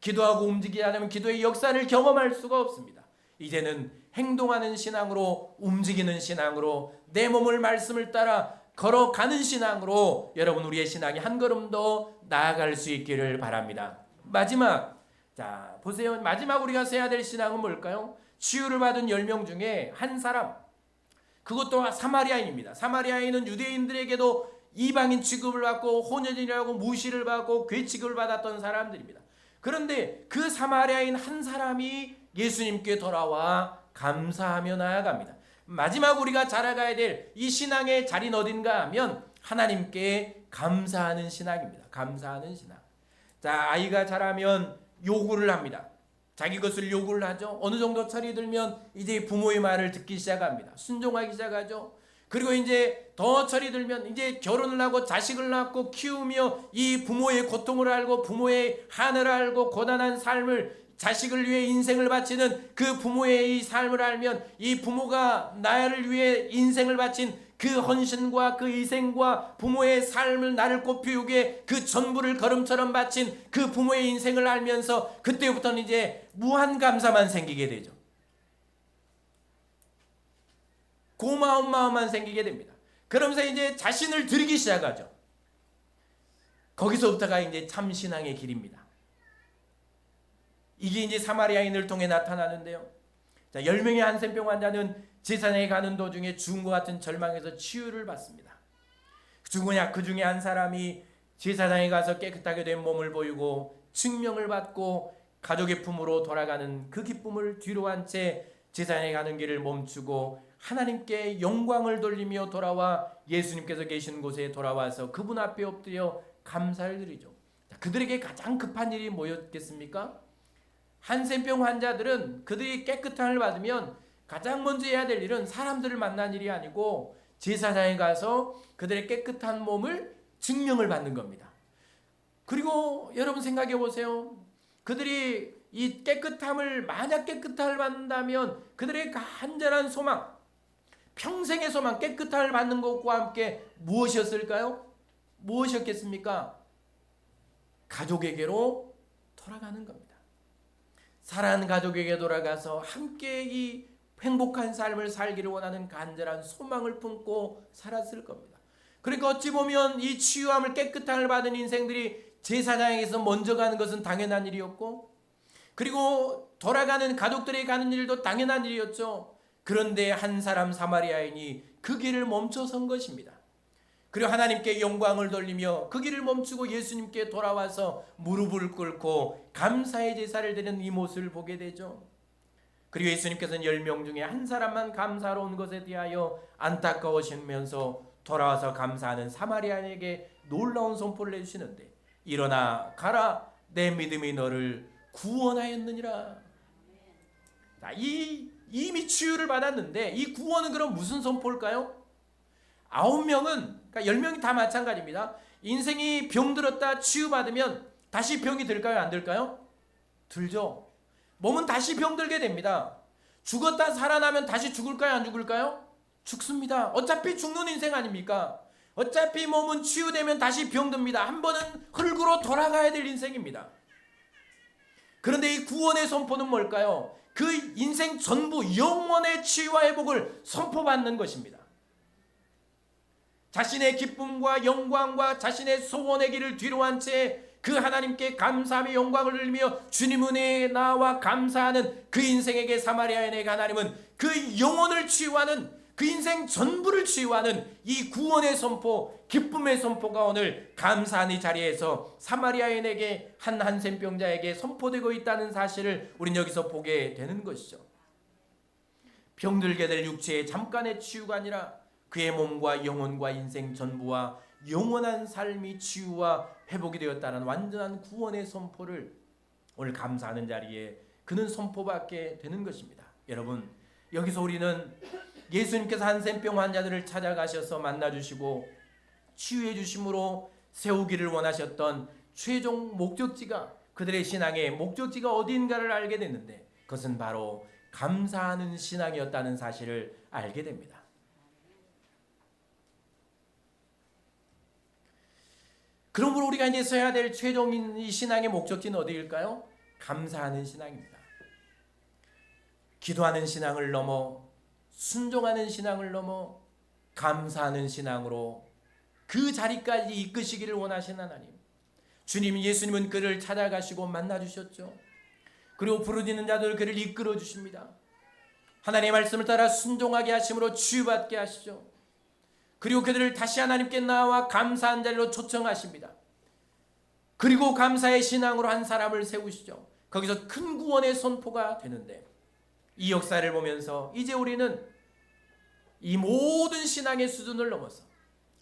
기도하고 움직이지 않으면 기도의 역사를 경험할 수가 없습니다. 이제는 행동하는 신앙으로, 움직이는 신앙으로, 내 몸을 말씀을 따라 걸어가는 신앙으로 여러분 우리의 신앙이 한 걸음 더 나아갈 수 있기를 바랍니다. 마지막, 자 보세요. 마지막 우리가 써야 될 신앙은 뭘까요? 치유를 받은 10명 중에 한 사람, 그것도 사마리아인입니다. 사마리아인은 유대인들에게도 이방인 취급을 받고 혼혈이라고 무시를 받고 괴취급을 받았던 사람들입니다. 그런데 그 사마리아인 한 사람이 예수님께 돌아와 감사하며 나아갑니다. 마지막 우리가 자라가야 될 이 신앙의 자리는 어딘가 하면 하나님께 감사하는 신앙입니다. 감사하는 신앙. 자, 아이가 자라면 요구를 합니다. 자기 것을 요구를 하죠. 어느 정도 철이 들면 이제 부모의 말을 듣기 시작합니다. 순종하기 시작하죠. 그리고 이제 더 철이 들면 이제 결혼을 하고 자식을 낳고 키우며 이 부모의 고통을 알고 부모의 한을 알고 고단한 삶을, 자식을 위해 인생을 바치는 그 부모의 이 삶을 알면 이 부모가 나를 위해 인생을 바친 그 헌신과 그 희생과 부모의 삶을 나를 꽃피우게 그 전부를 걸음처럼 바친 그 부모의 인생을 알면서 그때부터는 이제 무한 감사만 생기게 되죠. 고마운 마음만 생기게 됩니다. 그러면서 이제 자신을 드리기 시작하죠. 거기서부터가 이제 참 신앙의 길입니다. 이게 이제 사마리아인을 통해 나타나는데요. 자, 10명의 한센병 환자는 제사장에 가는 도중에 죽은 것 같은 절망에서 치유를 받습니다. 그 중에 한 사람이 제사장에 가서 깨끗하게 된 몸을 보이고 증명을 받고 가족의 품으로 돌아가는 그 기쁨을 뒤로 한 채 제사장에 가는 길을 멈추고 하나님께 영광을 돌리며 돌아와 예수님께서 계신 곳에 돌아와서 그분 앞에 엎드려 감사를 드리죠. 자, 그들에게 가장 급한 일이 뭐였겠습니까? 한센병 환자들은 그들이 깨끗함을 받으면 가장 먼저 해야 될 일은 사람들을 만난 일이 아니고 제사장에 가서 그들의 깨끗한 몸을 증명을 받는 겁니다. 그리고 여러분 생각해 보세요. 그들이 이 깨끗함을 만약 깨끗함을 받는다면 그들의 간절한 소망, 평생의 소망, 깨끗함을 받는 것과 함께 무엇이었을까요? 무엇이었겠습니까? 가족에게로 돌아가는 겁니다. 사랑하는 가족에게 돌아가서 함께 이 행복한 삶을 살기를 원하는 간절한 소망을 품고 살았을 겁니다. 그러니까 어찌 보면 이 치유함을 깨끗함을 받은 인생들이 제사장에게서 먼저 가는 것은 당연한 일이었고, 그리고 돌아가는 가족들이 가는 일도 당연한 일이었죠. 그런데 한 사람 사마리아인이 그 길을 멈춰선 것입니다. 그리고 하나님께 영광을 돌리며 그 길을 멈추고 예수님께 돌아와서 무릎을 꿇고 감사의 제사를 드리는 이 모습을 보게 되죠. 그리고 예수님께서는 10명 중에 한 사람만 감사로 온 것에 대하여 안타까우시면서 돌아와서 감사하는 사마리아인에게 놀라운 선포를 해주시는데, 일어나 가라, 내 믿음이 너를 구원하였느니라. 이미 치유를 받았는데 이 구원은 그럼 무슨 선포일까요? 9명은, 그러니까 10명이 다 마찬가지입니다. 인생이 병들었다 치유받으면 다시 병이 들까요? 안 들까요? 들죠. 몸은 다시 병들게 됩니다. 죽었다 살아나면 다시 죽을까요? 안 죽을까요? 죽습니다. 어차피 죽는 인생 아닙니까? 어차피 몸은 치유되면 다시 병듭니다. 한 번은 흙으로 돌아가야 될 인생입니다. 그런데 이 구원의 선포는 뭘까요? 그 인생 전부 영원의 치유와 회복을 선포받는 것입니다. 자신의 기쁨과 영광과 자신의 소원의 길을 뒤로 한 채 그 하나님께 감사하며 영광을 돌리며 주님 은혜에 나와 감사하는 그 인생에게 사마리아인에게 하나님은 그 영혼을 치유하는, 그 인생 전부를 치유하는 이 구원의 선포, 기쁨의 선포가 오늘 감사한 이 자리에서 사마리아인에게 한 한센병자에게 선포되고 있다는 사실을 우리는 여기서 보게 되는 것이죠. 병들게 될 육체의 잠깐의 치유가 아니라 그의 몸과 영혼과 인생 전부와 영원한 삶이 치유와 회복이 되었다는 완전한 구원의 선포를 오늘 감사하는 자리에 그는 선포받게 되는 것입니다. 여러분, 여기서 우리는 예수님께서 한센병 환자들을 찾아가셔서 만나주시고 치유해 주심으로 세우기를 원하셨던 최종 목적지가, 그들의 신앙의 목적지가 어디인가를 알게 됐는데 그것은 바로 감사하는 신앙이었다는 사실을 알게 됩니다. 그러므로 우리가 이제 써야 될 최종 이 신앙의 목적지는 어디일까요? 감사하는 신앙입니다. 기도하는 신앙을 넘어, 순종하는 신앙을 넘어 감사하는 신앙으로 그 자리까지 이끄시기를 원하신 하나님, 주님 예수님은 그를 찾아가시고 만나주셨죠. 그리고 부르짖는 자들 그를 이끌어 주십니다. 하나님의 말씀을 따라 순종하게 하심으로 치유받게 하시죠. 그리고 그들을 다시 하나님께 나와 감사한 자리로 초청하십니다. 그리고 감사의 신앙으로 한 사람을 세우시죠. 거기서 큰 구원의 선포가 되는데, 이 역사를 보면서 이제 우리는 이 모든 신앙의 수준을 넘어서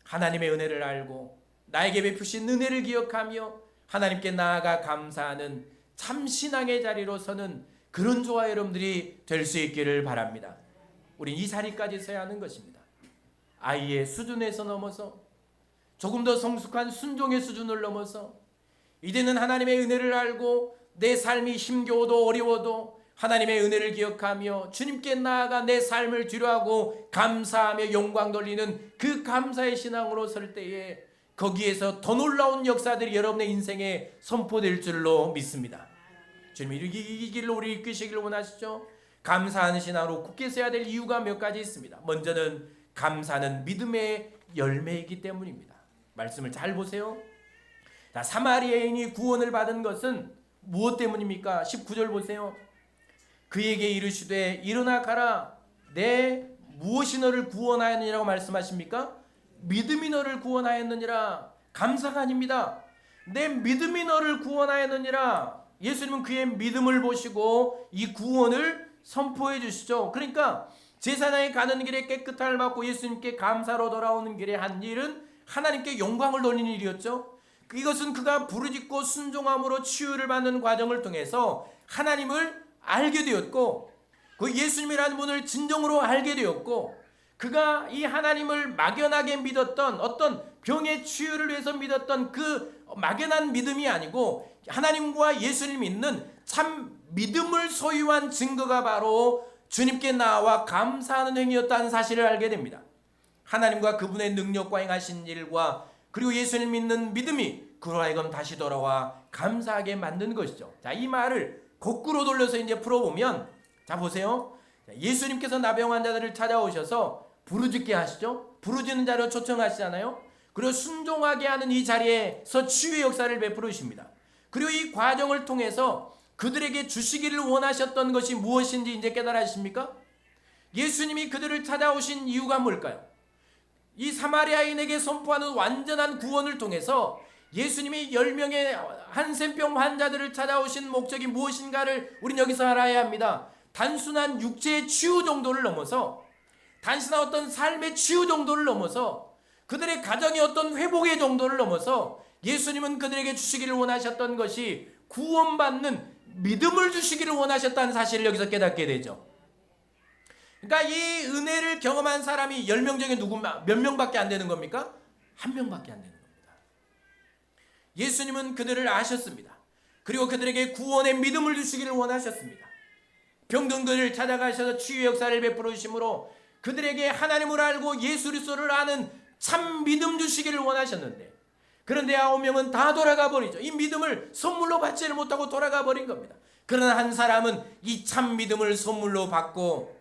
하나님의 은혜를 알고 나에게 베푸신 은혜를 기억하며 하나님께 나아가 감사하는 참 신앙의 자리로 서는 그런 저와 여러분들이 될 수 있기를 바랍니다. 우린 이 자리까지 서야 하는 것입니다. 아이의 수준에서 넘어서 조금 더 성숙한 순종의 수준을 넘어서 이제는 하나님의 은혜를 알고 내 삶이 힘겨워도 어려워도 하나님의 은혜를 기억하며 주님께 나아가 내 삶을 뒤로하고 감사하며 영광 돌리는 그 감사의 신앙으로 설 때에 거기에서 더 놀라운 역사들이 여러분의 인생에 선포될 줄로 믿습니다. 주님이 이 길로 우리 이끄시기를 원하시죠. 감사하는 신앙으로 굳게 서야 될 이유가 몇 가지 있습니다. 먼저는 감사는 믿음의 열매이기 때문입니다. 말씀을 잘 보세요. 자, 사마리아인이 구원을 받은 것은 무엇 때문입니까? 19절 보세요. 그에게 이르시되 일어나 가라, 내 무엇이 너를 구원하였느니라고 말씀하십니까? 믿음이 너를 구원하였느니라. 감사가 아닙니다. 내 믿음이 너를 구원하였느니라. 예수님은 그의 믿음을 보시고 이 구원을 선포해 주시죠. 그러니까 제사장에 가는 길에 깨끗함을 받고 예수님께 감사로 돌아오는 길에 한 일은 하나님께 영광을 돌리는 일이었죠. 이것은 그가 부르짖고 순종함으로 치유를 받는 과정을 통해서 하나님을 알게 되었고 그 예수님이라는 분을 진정으로 알게 되었고 그가 이 하나님을 막연하게 믿었던 어떤 병의 치유를 위해서 믿었던 그 막연한 믿음이 아니고 하나님과 예수를 믿는 참 믿음을 소유한 증거가 바로 주님께 나와 감사하는 행위였다는 사실을 알게 됩니다. 하나님과 그분의 능력과 행하신 일과 그리고 예수를 믿는 믿음이 그로 하여금 다시 돌아와 감사하게 만든 것이죠. 자, 이 말을 거꾸로 돌려서 이제 풀어보면, 자 보세요. 예수님께서 나병 환자들을 찾아오셔서 부르짖게 하시죠. 부르짖는 자로 초청하시잖아요. 그리고 순종하게 하는 이 자리에서 치유의 역사를 베풀으십니다. 그리고 이 과정을 통해서 그들에게 주시기를 원하셨던 것이 무엇인지 이제 깨달으십니까? 예수님이 그들을 찾아오신 이유가 뭘까요? 이 사마리아인에게 선포하는 완전한 구원을 통해서 예수님이 10명의 한센병 환자들을 찾아오신 목적이 무엇인가를 우리는 여기서 알아야 합니다. 단순한 육체의 치유 정도를 넘어서, 단순한 어떤 삶의 치유 정도를 넘어서, 그들의 가정의 어떤 회복의 정도를 넘어서 예수님은 그들에게 주시기를 원하셨던 것이 구원받는 믿음을 주시기를 원하셨다는 사실을 여기서 깨닫게 되죠. 그러니까 이 은혜를 경험한 사람이 10명 중에 몇 명밖에 안 되는 겁니까? 1명밖에 안 되는 겁니다. 예수님은 그들을 아셨습니다. 그리고 그들에게 구원의 믿음을 주시기를 원하셨습니다. 병든들을 찾아가셔서 치유의 역사를 베풀어 주심으로 그들에게 하나님을 알고 예수 그리스도를 아는 참 믿음 주시기를 원하셨는데, 그런데 9명은 다 돌아가 버리죠. 이 믿음을 선물로 받지를 못하고 돌아가 버린 겁니다. 그러나 한 사람은 이 참 믿음을 선물로 받고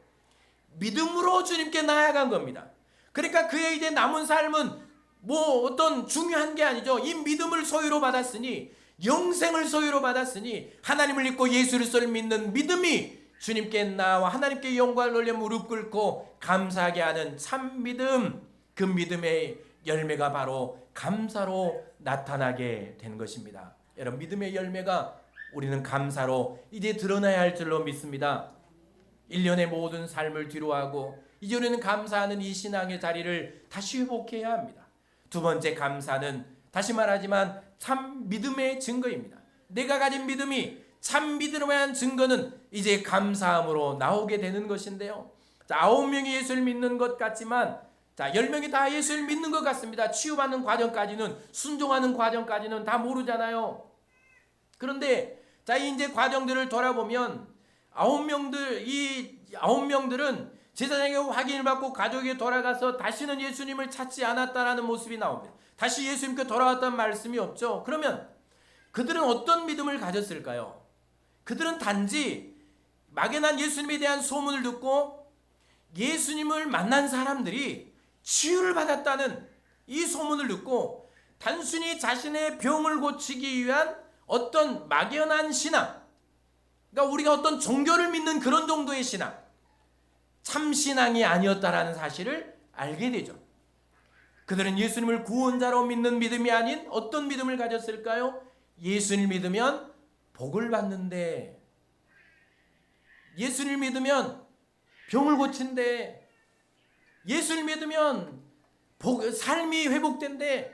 믿음으로 주님께 나아간 겁니다. 그러니까 그의 이제 남은 삶은 뭐 어떤 중요한 게 아니죠. 이 믿음을 소유로 받았으니, 영생을 소유로 받았으니, 하나님을 믿고 예수 그리스도를 믿는 믿음이 주님께 나와 하나님께 영광을 돌려 무릎 꿇고 감사하게 하는 참 믿음, 그 믿음의 열매가 바로 감사로 나타나게 된 것입니다. 여러분, 믿음의 열매가 우리는 감사로 이제 드러나야 할 줄로 믿습니다. 1년의 모든 삶을 뒤로하고 이제 우리는 감사하는 이 신앙의 자리를 다시 회복해야 합니다. 두 번째, 감사는 다시 말하지만 참 믿음의 증거입니다. 내가 가진 믿음이 참 믿음에 대한 증거는 이제 감사함으로 나오게 되는 것인데요. 자, 9명이 예수를 믿는 것 같지만, 자, 10명이 다 예수를 믿는 것 같습니다. 치유받는 과정까지는, 순종하는 과정까지는 다 모르잖아요. 그런데 자, 이제 과정들을 돌아보면 이 9명들은 제사장에게 확인을 받고 가족에게 돌아가서 다시는 예수님을 찾지 않았다라는 모습이 나옵니다. 다시 예수님께 돌아왔다는 말씀이 없죠. 그러면 그들은 어떤 믿음을 가졌을까요? 그들은 단지 막연한 예수님에 대한 소문을 듣고 예수님을 만난 사람들이 치유를 받았다는 이 소문을 듣고 단순히 자신의 병을 고치기 위한 어떤 막연한 신앙, 그러니까 우리가 어떤 종교를 믿는 그런 정도의 신앙, 참 신앙이 아니었다라는 사실을 알게 되죠. 그들은 예수님을 구원자로 믿는 믿음이 아닌 어떤 믿음을 가졌을까요? 예수를 믿으면 복을 받는데, 예수를 믿으면 병을 고친대, 예수를 믿으면 삶이 회복된대,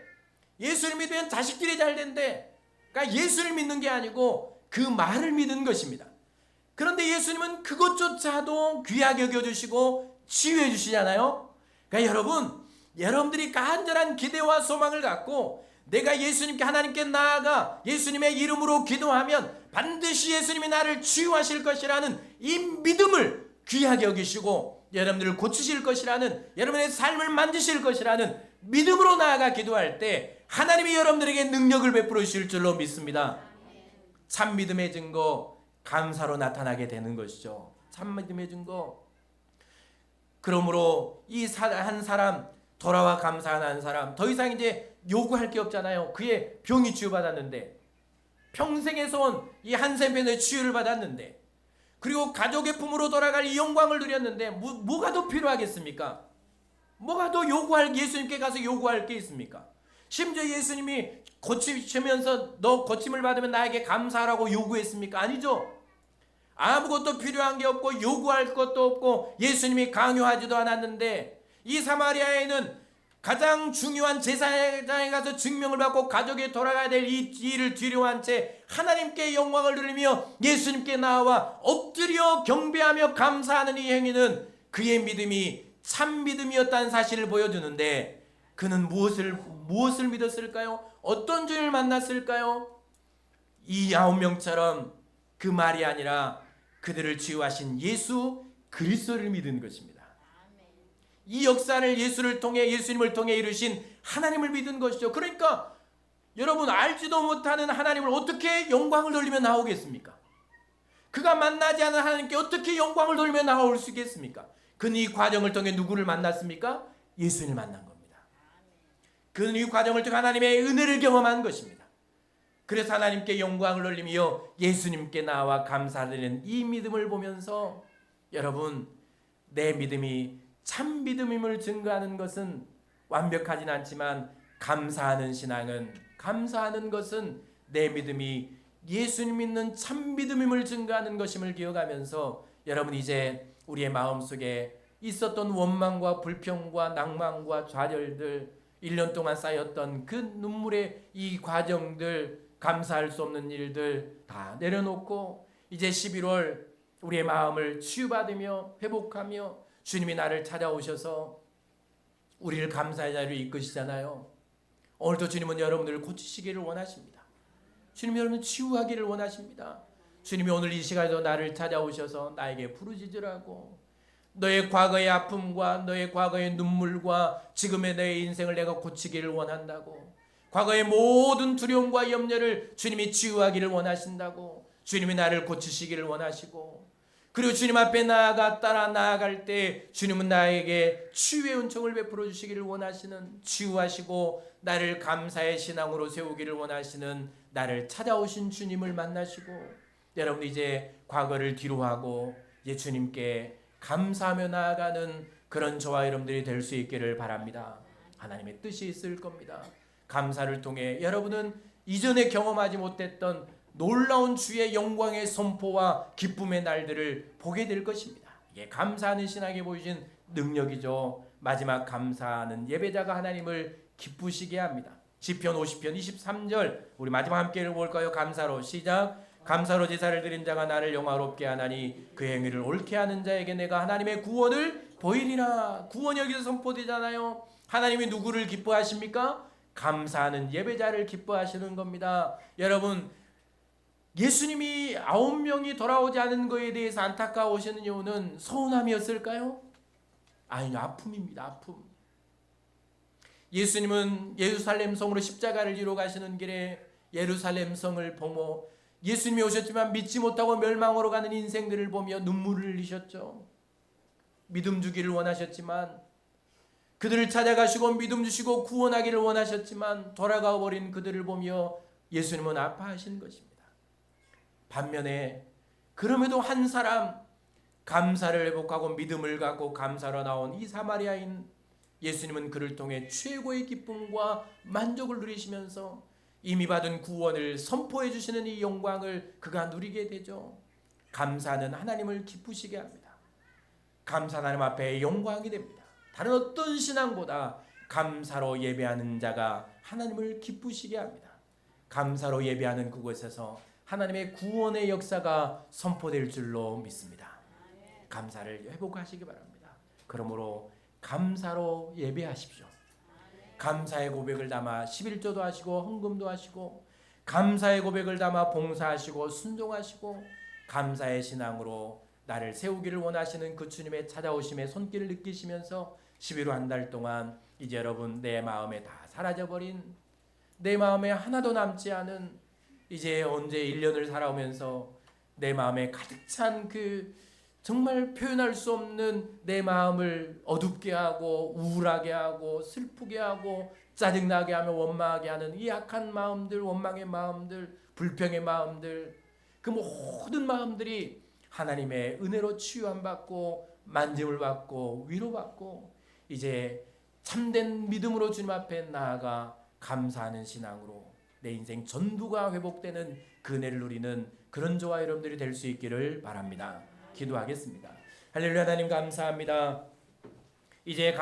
예수를 믿으면 자식들이 잘 된대. 그러니까 예수를 믿는 게 아니고 그 말을 믿은 것입니다. 그런데 예수님은 그것조차도 귀하게 여겨주시고 치유해 주시잖아요. 그러니까 여러분들이 간절한 기대와 소망을 갖고 내가 예수님께, 하나님께 나아가 예수님의 이름으로 기도하면 반드시 예수님이 나를 치유하실 것이라는 이 믿음을 귀하게 여기시고 여러분들을 고치실 것이라는, 여러분의 삶을 만드실 것이라는 믿음으로 나아가 기도할 때 하나님이 여러분들에게 능력을 베풀어 주실 줄로 믿습니다. 참 믿음의 증거, 감사로 나타나게 되는 것이죠. 참 믿음의 증거. 그러므로 이 한 사람, 돌아와 감사하는 한 사람, 더 이상 이제 요구할 게 없잖아요. 그의 병이 치유받았는데, 평생에서 온 이 한센병의 치유를 받았는데, 그리고 가족의 품으로 돌아갈 이 영광을 누렸는데 뭐가 더 필요하겠습니까? 뭐가 더 예수님께 가서 요구할 게 있습니까? 심지어 예수님이 고치시면서 너 고침을 받으면 나에게 감사하라고 요구했습니까? 아니죠. 아무것도 필요한 게 없고 요구할 것도 없고 예수님이 강요하지도 않았는데, 이 사마리아에는 가장 중요한 제사장에 가서 증명을 받고 가족에 돌아가야 될 이 일을 뒤로한 채 하나님께 영광을 돌리며 예수님께 나와 엎드려 경배하며 감사하는 이 행위는 그의 믿음이 참 믿음이었다는 사실을 보여주는데, 그는 무엇을 믿었을까요? 어떤 주님을 만났을까요? 이 9명처럼 그 말이 아니라 그들을 치유하신 예수 그리스도를 믿은 것입니다. 이 역사를 예수님을 통해 이루신 하나님을 믿은 것이죠. 그러니까 여러분, 알지도 못하는 하나님을 어떻게 영광을 돌리며 나오겠습니까? 그가 만나지 않은 하나님께 어떻게 영광을 돌리며 나올 수 있겠습니까? 그는 이 과정을 통해 누구를 만났습니까? 예수님을 만난 겁니다. 그는 이 과정을 통해 하나님의 은혜를 경험한 것입니다. 그래서 하나님께 영광을 돌리며 예수님께 나와 감사드리는 이 믿음을 보면서, 여러분, 내 믿음이 참 믿음임을 증거하는 것은 완벽하진 않지만, 감사하는 것은 내 믿음이 예수님 믿는 참 믿음임을 증거하는 것임을 기억하면서, 여러분, 이제 우리의 마음속에 있었던 원망과 불평과 낭만과 좌절들, 1년 동안 쌓였던 그 눈물의 이 과정들, 감사할 수 없는 일들 다 내려놓고 이제 11월 우리의 마음을 치유받으며 회복하며 주님이 나를 찾아오셔서 우리를 감사의 자리로 이끄시잖아요. 오늘도 주님은 여러분들을 고치시기를 원하십니다. 주님이 여러분을 치유하기를 원하십니다. 주님이 오늘 이 시간에도 나를 찾아오셔서 나에게 부르짖으라고, 너의 과거의 아픔과 너의 과거의 눈물과 지금의 내 인생을 내가 고치기를 원한다고, 과거의 모든 두려움과 염려를 주님이 치유하기를 원하신다고, 주님이 나를 고치시기를 원하시고, 그리고 주님 앞에 따라 나아갈 때 주님은 나에게 치유의 은총을 베풀어 주시기를 원하시는, 치유하시고 나를 감사의 신앙으로 세우기를 원하시는 나를 찾아오신 주님을 만나시고, 여러분 이제 과거를 뒤로하고 이제 주님께 감사하며 나아가는 그런 저와 여러분들이 될 수 있기를 바랍니다. 하나님의 뜻이 있을 겁니다. 감사를 통해 여러분은 이전에 경험하지 못했던 놀라운 주의 영광의 선포와 기쁨의 날들을 보게 될 것입니다. 이게 감사하는 신앙에 보여진 능력이죠. 마지막 감사하는 예배자가 하나님을 기쁘시게 합니다. 시편 50편 23절 우리 마지막 함께 읽어볼까요? 감사로 시작. 감사로 제사를 드린 자가 나를 영화롭게 하나니 그 행위를 옳게 하는 자에게 내가 하나님의 구원을 보이리라. 구원이 여기서 선포되잖아요. 하나님이 누구를 기뻐하십니까? 감사하는 예배자를 기뻐하시는 겁니다. 여러분, 예수님이 9명이 돌아오지 않은 것에 대해서 안타까워하시는 이유는 서운함이었을까요? 아니요, 아픔입니다. 아픔. 예수님은 예루살렘 성으로 십자가를 지러 가시는 길에 예루살렘 성을 보고 예수님이 오셨지만 믿지 못하고 멸망으로 가는 인생들을 보며 눈물을 흘리셨죠. 믿음 주기를 원하셨지만, 그들을 찾아가시고 믿음 주시고 구원하기를 원하셨지만 돌아가 버린 그들을 보며 예수님은 아파하신 것입니다. 반면에 그럼에도 한 사람, 감사를 회복하고 믿음을 갖고 감사로 나온 이 사마리아인, 예수님은 그를 통해 최고의 기쁨과 만족을 누리시면서 이미 받은 구원을 선포해 주시는 이 영광을 그가 누리게 되죠. 감사는 하나님을 기쁘시게 합니다. 감사는 하나님 앞에 영광이 됩니다. 다른 어떤 신앙보다 감사로 예배하는 자가 하나님을 기쁘시게 합니다. 감사로 예배하는 그곳에서 하나님의 구원의 역사가 선포될 줄로 믿습니다. 감사를 회복하시기 바랍니다. 그러므로 감사로 예배하십시오. 감사의 고백을 담아 11조도 하시고 헌금도 하시고, 감사의 고백을 담아 봉사하시고 순종하시고, 감사의 신앙으로 나를 세우기를 원하시는 그 주님의 찾아오심의 손길을 느끼시면서 11호 한 달 동안 이제 여러분 내 마음에 다 사라져버린, 내 마음에 하나도 남지 않은, 이제 언제 1년을 살아오면서 내 마음에 가득 찬 그 정말 표현할 수 없는 내 마음을 어둡게 하고 우울하게 하고 슬프게 하고 짜증나게 하며 원망하게 하는 이 약한 마음들, 원망의 마음들, 불평의 마음들, 그 모든 마음들이 하나님의 은혜로 치유함 받고 만짐을 받고 위로받고 이제 참된 믿음으로 주님 앞에 나아가 감사하는 신앙으로 내 인생 전부가 회복되는 그 은혜를 누리는 그런 저와 여러분들이 될 수 있기를 바랍니다. 기도하겠습니다. 할렐루야. 하나님 감사합니다. 이제